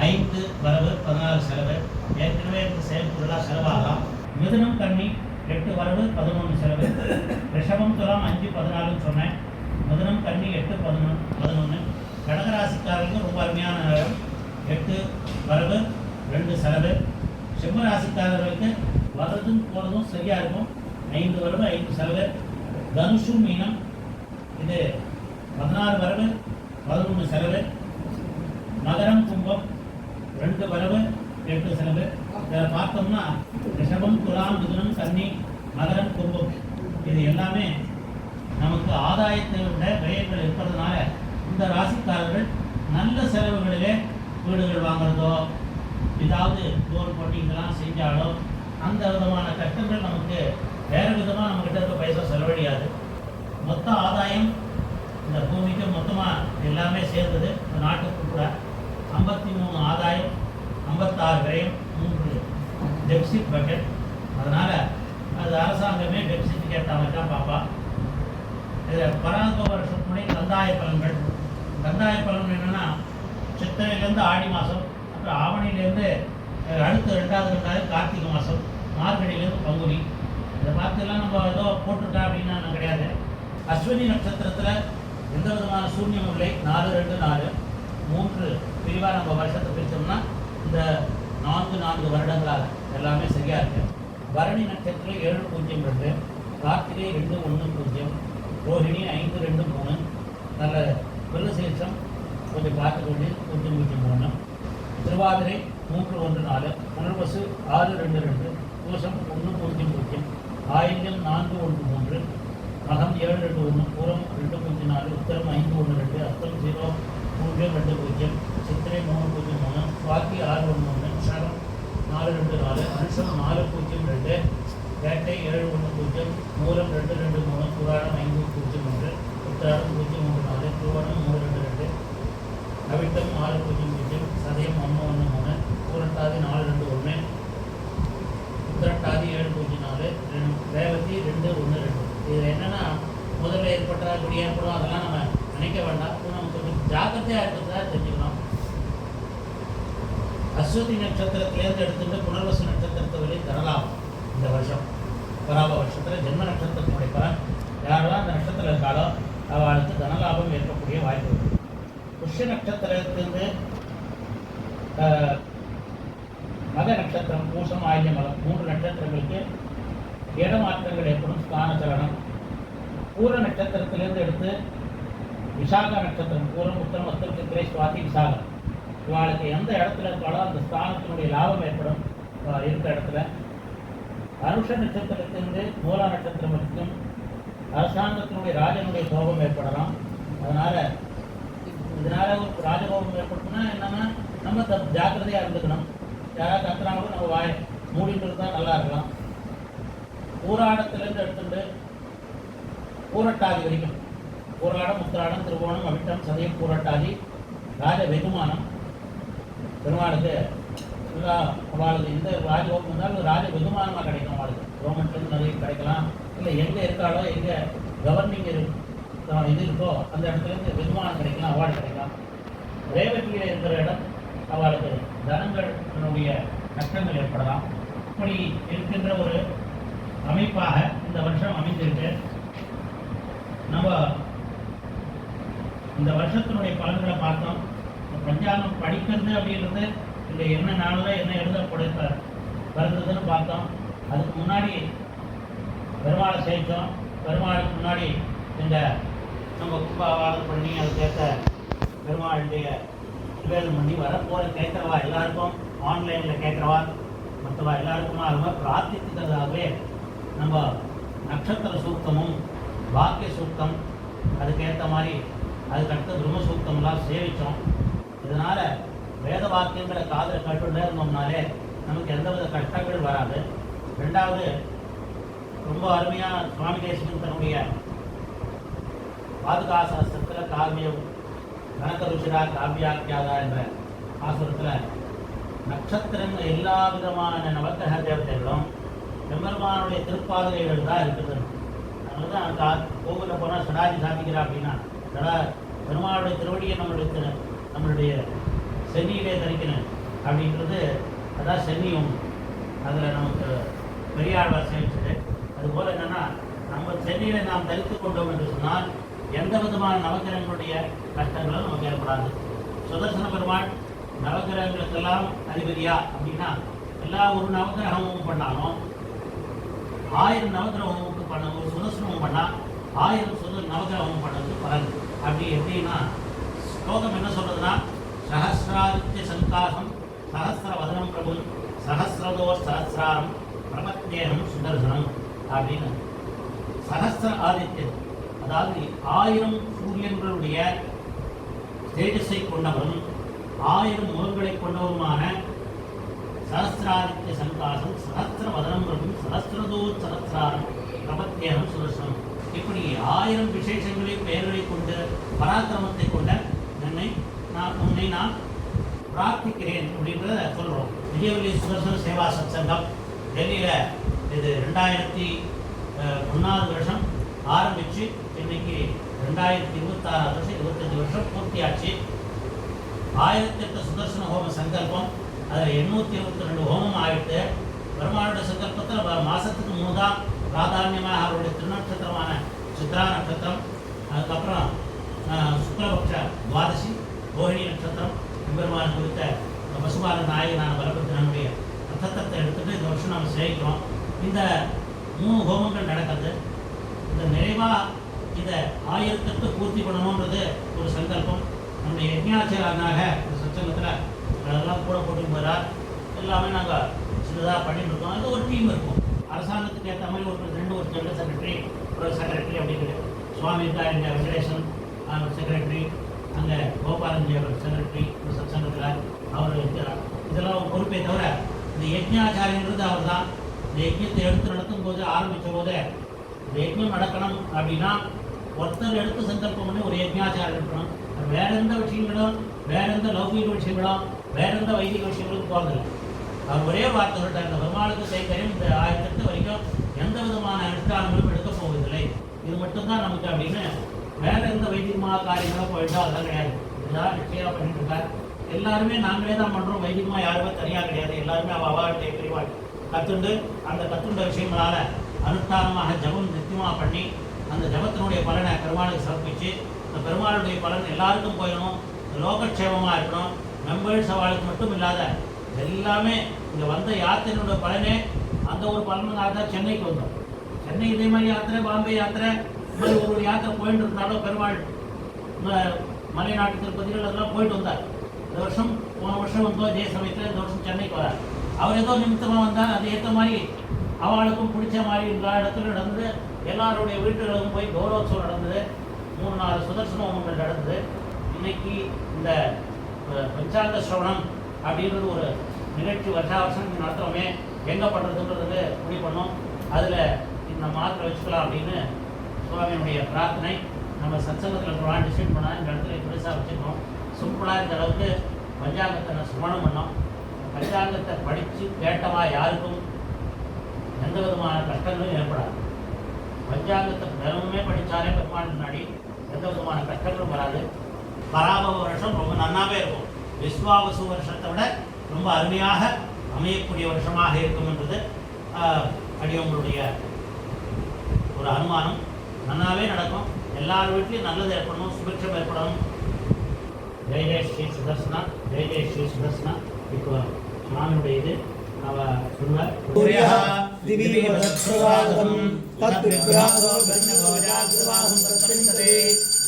5 வரவு 14 செலவு. ஏற்கனவே இந்த செயல்பொருளாக செலவாகலாம். மிதுனம் கன்னி 8 வரவு 11 செலவு. ரிஷபம் துலாம் 5 14 சொன்னேன். மிதுனம் கன்னி 8 11. கடகராசிக்காரர்களுக்கு ரொம்ப அருமையான நேரம். 8 வரவு 2 செலவு. சிம்ம ராசிக்காரர்களுக்கு வரதும் போகிறதும் சரியாக இருக்கும். 5 வரவு 5 செலவு. தனுஷு மீனம் இது 16 வரவு 11 செலவு. மகரம் கும்பம் 2 வரவு 8 செலவு. இதில் பார்த்தோம்னா ரிஷபம் துலாம் மிதுனம் கன்னி மகரம் கும்பம் இது எல்லாமே நமக்கு ஆதாயத்தை விட விரயங்கள் இருப்பதனால இந்த ராசிக்காரர்கள் நல்ல செலவுகளிலே வீடுகள் வாங்குறதோ ஏதாவது லோன் போட்டு இதெல்லாம் செஞ்சாலோ அந்த விதமான கஷ்டங்கள் நமக்கு வேறு விதமாக நம்மகிட்ட இருக்க பைசா செலவழியாது. மொத்த ஆதாயம் இந்த பூமிக்கு மொத்தமாக எல்லாமே சேர்ந்தது இந்த நாட்டுக்கு கூட 53 ஆதாயம் 56 விரயம் 3 டெபிசிட் பட்ஜெட். அதனால் அது அரசாங்கமே டெபிசிட்டுக்கு ஏற்ற மாதிரி தான் பார்ப்பா. இதில் பராக வருஷத்துடைய கந்தாய பலன்கள். கந்தாய பலன் என்னென்னா சித்திரையிலேருந்து ஆடி மாதம், அப்புறம் ஆவணிலேருந்து அடுத்து 2வது கண்டாயம் கார்த்திகை மாதம், மார்கழியிலேருந்து பங்குனி. இதை பார்த்துலாம் நம்ம ஏதோ போட்டுட்டா அப்படின்னா கிடையாது. அஸ்வினி நட்சத்திரத்தில் எந்த விதமான சூன்யமும் இல்லை. 4 2 4 3 பிரிவாக நம்ம வருஷத்தை பிரித்தோம்னா இந்த 4 வருடங்களாக எல்லாமே சரியாக இருக்கு. பரணி நட்சத்திரம் 702, கார்த்திகை 210, ரோஹிணி 523, நல்ல மிருகசீரிஷம் கொஞ்சம் பார்த்துக்கொண்டு 003, திருவாதிரை 314, புனர்வசு 622, பூசம் 100, ஆயில்யம் 413, மகம் 721, பூரம் 204, உத்தரம் 512, அஸ்தம் 0 சித்திரை 303, சுவாதி 611, சரம் 424, அனுஷம் 402, வேட்டை 710, மூலம் 223, புராணம் 501, உத்திராடம் 034, திருவணம் 322, அவிட்டம் 600, சதயம் 113, பூரட்டாதி 421, உத்திரட்டாதி 704, ரேவதி 212. இது என்னன்னா முதல்ல ஏற்பட்டா இப்படி ஏற்படும் அதெல்லாம் நம்ம நினைக்க வேண்டாம். நம்ம கொஞ்சம் ஜாக்கிரதையாக இருக்கிறதா தெரிஞ்சுக்கணும். அஸ்வதி நட்சத்திரத்திலேருந்து எடுத்துட்டு புனர்வசு நட்சத்திரத்தை வெளியே தரலாம். இந்த வருஷம் பராப வருஷத்தில் ஜென்ம நட்சத்திரத்தினுடைய பலன் யாரெல்லாம் அந்த நட்சத்திரம் இருக்காலோ அவளுக்கு தனலாபம் ஏற்படக்கூடிய வாய்ப்பு இருக்குது. புஷ்ய நட்சத்திரத்திலிருந்து மக நட்சத்திரம் பூசம் ஆயுத மலம் 3 நட்சத்திரங்களுக்கு இடமாற்றங்கள் ஏற்படும். ஸ்தான சலனம். பூர நட்சத்திரத்திலிருந்து எடுத்து விசாக நட்சத்திரம் பூரம் உத்தரம் அத்தம் சித்திரை சுவாதி விசாகம் இவாளுக்கு எந்த இடத்துல இருக்காலோ அந்த ஸ்தானத்தினுடைய லாபம் ஏற்படும் இருக்கிற இடத்துல. அனுஷ நட்சத்திரத்திலிருந்து மூலா நட்சத்திரம் வரைக்கும் அரசாங்கத்தினுடைய ராஜனுடைய கோபம் ஏற்படலாம். இதனால ஒரு ராஜகோபம் ஏற்படுத்துனா என்னன்னா நம்ம ஜாக்கிரதையாக இருந்துக்கணும். யாராவது கத்துறாங்களும் நம்ம வாய் மூடிட்டு இருந்தால் நல்லா இருக்கலாம். ஊராடத்திலிருந்து எடுத்துட்டு பூரட்டாதி வரைக்கும் பூராடம் உத்திராடம் திருவோணம் அவிட்டம் சதயம் பூரட்டாதி ராஜ வெகுமானம். பெருமாளுக்கு அவளுக்கு எந்த ராஜகோபம் இருந்தாலும் ராஜ வெகுமானமாக கிடைக்கும். அவளுக்கு கவர்மெண்ட்லேருந்து நிறைய கிடைக்கலாம். இல்லை எங்கே இருக்காளோ எங்கே கவர்னிங் இது இருக்கோ அந்த இடத்துலேருந்து வெகுமானம் கிடைக்கலாம், அவார்டு கிடைக்கலாம். ரேவதியில் இருக்கிற இடம் அவளுக்கு தனங்களுடைய நஷ்டங்கள் ஏற்படலாம். இப்படி இருக்கின்ற ஒரு அமைப்பாக இந்த வருஷம் அமைந்திருக்கு. நம்ம இந்த வருஷத்தினுடைய பலன்களை பார்த்தோம். பஞ்சாங்கம் படிக்கிறது அப்படின்றது இந்த என்ன நாளில் என்ன எழுதப்படுத்த வருதுன்னு பார்த்தோம். அதுக்கு முன்னாடி பெருமாளை சேர்த்தோம். பெருமாளுக்கு முன்னாடி இந்த நம்ம கும்பாவாதம் பண்ணி அதுக்கேற்ற பெருமாளுடைய நிவேதம் பண்ணி வரப்போகிற கேட்குறவா எல்லாருக்கும் ஆன்லைனில் கேட்குறவா மற்றவா எல்லாருக்குமா அது மாதிரி பிரார்த்திக்கிறதாகவே நம்ம நட்சத்திர சூக்தமும் பாக்கிய சூக்தம் அதுக்கேற்ற மாதிரி அதுக்கடுத்து பிரம்மசூக்தம்லாம் சேவித்தோம். இதனால் வேத வாக்கியங்களை காதில் கட்டுண்டே இருந்தோம்னாலே நமக்கு எந்தவித கஷ்டங்கள் வராது. ரெண்டாவது, ரொம்ப அருமையாக சுவாமி தேசிகன் தன்னுடைய பாதுகாசாஸ்திரத்தில் காவியம் கனக ருச்சிரா காவியாக்கியாதா என்ற ஆசுரத்தில் நட்சத்திரங்கள் எல்லா விதமான நவக்கிரக தேவதைகளும் எம்பெருமானுடைய திருப்பாதுகைகள் தான் இருக்குது. அதனால தான் அந்த கோவிலில் போனால் சடாஜி சாதிக்கிறா அப்படின்னா பெருமாளுடைய திருவடியை நம்மளுடைய சென்னியிலே தரிக்கணும் அப்படின்றது அதான் சென்னியும் அதில் நமக்கு பெரியாழ்வார் சேமிச்சது. அதுபோல் என்னென்னா நம்ம சென்னியில் நாம் தரித்து கொண்டோம் என்று சொன்னால் எந்த விதமான நவக்கிரகங்களுடைய கஷ்டங்களும் நமக்கு ஏற்படாது. சுதர்சன பெருமாள் நவக்கிரகங்களுக்கெல்லாம் அதிபதியா அப்படின்னா எல்லா ஒரு நவக்கிரக ஹோமம் பண்ணாலும் 1000 நவக்கிரக ஹோமத்துக்கு பண்ண ஒரு சுதர்சன ஹோமம் பண்ணால் 1000 நவக்கிரக ஹோமம் பண்ணது பலன். அப்படி எப்படின்னா ஸ்லோகம் என்ன சொல்றதுன்னா, சஹஸ்ராதித்ய சங்காசம் சஹஸ்ர வதனம் பிரபு சஹஸ்ரதோர் சஹஸ்ராரம் பிரபத்யேகம் சுதர்சனம் அப்படின்னு. சஹஸ்ர ஆதித்யன் அதாவது 1000 சூரியன்களுடைய தேஜஸை கொண்டவரும் 1000 முகங்களை கொண்டவருமான சஹஸ்ராதித்ய சங்காசம் சஹஸ்ர வதனம் பிரபு சஹஸ்ரதோர் சஹஸ்ராரம் பிரபத்யேகம் சுதர்சனம். இப்படி 1000 விசேஷங்களை பெயர்களை கொண்டு பராக்கிரமத்தை கொண்ட உன்னை நான் பிரார்த்திக்கிறேன் அப்படின்றத சொல்கிறோம். விஜயவல்லி சுதர்சன சேவா சத்சங்கம் டெல்லியில் இது 2001 வருஷம் ஆரம்பித்து இன்னைக்கு 2026 வருஷம் 25 வருஷம் பூர்த்தியாச்சு. 1008 சுதர்சன ஹோம சங்கல்பம், அதில் 822 ஹோமம் ஆகிட்டு. பெருமாளுடைய சங்கல்பத்தில் மாதத்துக்கு 3 தான் பிராதான்யமாக அவருடைய திருநட்சத்திரமான சித்ரா நட்சத்திரம், அதுக்கப்புறம் சுக்லபக்ஷ துவாதசி ரோஹிணி நட்சத்திரம், எம்பெருமான் குறித்த பசுபால நாயகனான பலபத்திரனுடைய நட்சத்திரத்தை எடுத்துகிட்டு இந்த வருஷம் நம்ம சேவிக்கிறோம். இந்த 3 ஹோமங்கள் நடக்கிறது. இந்த நிறைவாக இதை 1008 பூர்த்தி பண்ணணுன்றது ஒரு சங்கல்பம். நம்முடைய யஜ்ஞாச்சாரனாக இந்த சச்சங்கத்தில் அதெல்லாம் கூட போட்டு போகிறார். எல்லாமே நாங்கள் சின்னதாக பண்ணிட்டு இருக்கோம். அது ஒரு டீம் இருக்கும். அரசாங்கத்துக்கு ஏற்ற மாதிரி ஒரு ஜெனரல் செக்ரட்டரி, ஒரு செக்ரட்டரி அப்படிங்கிறது. சுவாமி இங்க வெங்கடேசன் செக்ரட்டரி, அங்கே கோபாலஞ்சி அவர் செக்ரட்டரி ஒரு சத்சங்கத்தில் அவர் இருக்கிறார். இதெல்லாம் பொறுப்பே தவிர இந்த யஜ்ஞாச்சாரியன்றது அவர் தான். இந்த யஜ்ஞத்தை எடுத்து நடத்தும் போது ஆரம்பித்த போது இந்த யஜ்ஞம் நடக்கணும் அப்படின்னா ஒருத்தர் எடுத்து சங்கல்பம் பண்ணி ஒரு யஜ்ஞாச்சாரம் இருக்கணும். வேற எந்த விஷயங்களும், வேற எந்த லௌகிக விஷயங்களும், வேற எந்த வைதிக விஷயங்களும் போகிறதில்லை. அவர் ஒரே வார்த்தை சொல்லிட்டார், இந்த பெருமாளுக்கு கைக்கரியம் இந்த 1008 வரைக்கும் எந்த விதமான அனுஷ்டானங்களும் எடுக்க போவதில்லை, இது மட்டும்தான் நமக்கு அப்படின்னு. வேற எந்த வைதிகமாக காரியங்களும் போயிட்டா அதெல்லாம் கிடையாது. இதெல்லாம் நிச்சயமாக பண்ணிட்டு இருக்கார். எல்லாருமே நாங்களே தான் பண்ணுறோம். வைதிகமாக யாருமே தனியாக கிடையாது. எல்லாருமே அவாளுடைய பிரிவாள் கற்றுண்டு அந்த கற்றுண்ட விஷயங்களால அனுஷ்டானமாக ஜபம் நித்தியமாக பண்ணி அந்த ஜபத்தினுடைய பலனை பெருமாளுக்கு சமர்ப்பித்து அந்த பெருமாளுடைய பலன் எல்லாருக்கும் போயிடணும், லோகக்ஷேமமாக இருக்கணும். மெம்பர்ஸ் அவளுக்கு மட்டும் இல்லாத எல்லாமே இங்கே வந்த யாத்திரையோட பலனே அந்த ஒரு பலனுக்காக தான் சென்னைக்கு வந்தோம். சென்னை இதே மாதிரி யாத்திரை, பாம்பே யாத்திரை, இந்த மாதிரி ஒரு யாத்திரை போயிட்டு இருந்தாலும் பெருமாள் மலைநாட்டு திருப்பதிகள் அதெல்லாம் போயிட்டு வந்தார். இந்த வருஷம் போன வருஷம் வந்தோம் இதே சமயத்தில். இந்த வருஷம் சென்னைக்கு வரார். அவர் ஏதோ நிமித்தமாக வந்தார். அது ஏற்ற மாதிரி அவளுக்கும் பிடிச்ச மாதிரி எல்லா இடத்துலையும் நடந்தது. எல்லாருடைய வீட்டுகளுக்கும் போய் கௌரவோத்சவம் நடந்தது. 3-4 சுதர்சன ஹோமங்கள் நடந்தது. இன்னைக்கு இந்த பஞ்சாங்க சிரவணம் அப்படின்றது ஒரு நிகழ்ச்சி வருஷா வருஷம் இங்கே நடத்துகிறோமே, எங்கே பண்ணுறதுன்றது முடிவு பண்ணோம். அதில் இந்த மாத்திரை வச்சுக்கலாம் அப்படின்னு சுவாமியினுடைய பிரார்த்தனை. நம்ம சத்சங்கத்தில் இருக்கிறோம் டிசைட் பண்ணால் இந்த இடத்துல பெருசாக வச்சுருக்கோம். சிம்பிளாக இந்த அளவுக்கு பஞ்சாங்கத்தை நான் சிரவணம் பண்ணோம். பஞ்சாங்கத்தை படித்து கேட்டவா யாருக்கும் எந்த விதமான கஷ்டங்களும் ஏற்படாது. பஞ்சாங்கத்தை தினமுமே படித்தாலே பெருமாள் முன்னாடி எந்த விதமான கஷ்டங்களும் வராது. பராபவ வருஷம் ரொம்ப நன்னாவே இருக்கும். விஸ்வாவசு வருஷத்தை விட ரொம்ப அருமையாக அமையக்கூடிய வருஷமாக இருக்கும் என்றது அடியவங்களுடைய ஒரு அனுமானம். நன்னாவே நடக்கும். எல்லார் வீட்லையும் நல்லது ஏற்படணும், சுபிட்சம் ஏற்படணும். ஜெய ஜெய ஸ்ரீ சுதர்சனா, ஜெய ஜெய ஸ்ரீ சுதர்சனா. இப்போ சுவாமியுடைய இது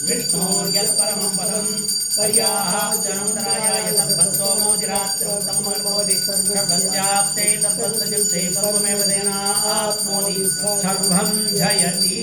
விஷ்ணோர்யத்பரமம் பதம் பர்யாஹ ஜனந்தராய சத்பந்தோ மோஜிராத்ரோ தம்மர்போதி சர்வத்யாப்தே தத்வத்சஜுப்தே சர்வமேவ தேனா ஆப்னோதி சர்வம் ஜயதி.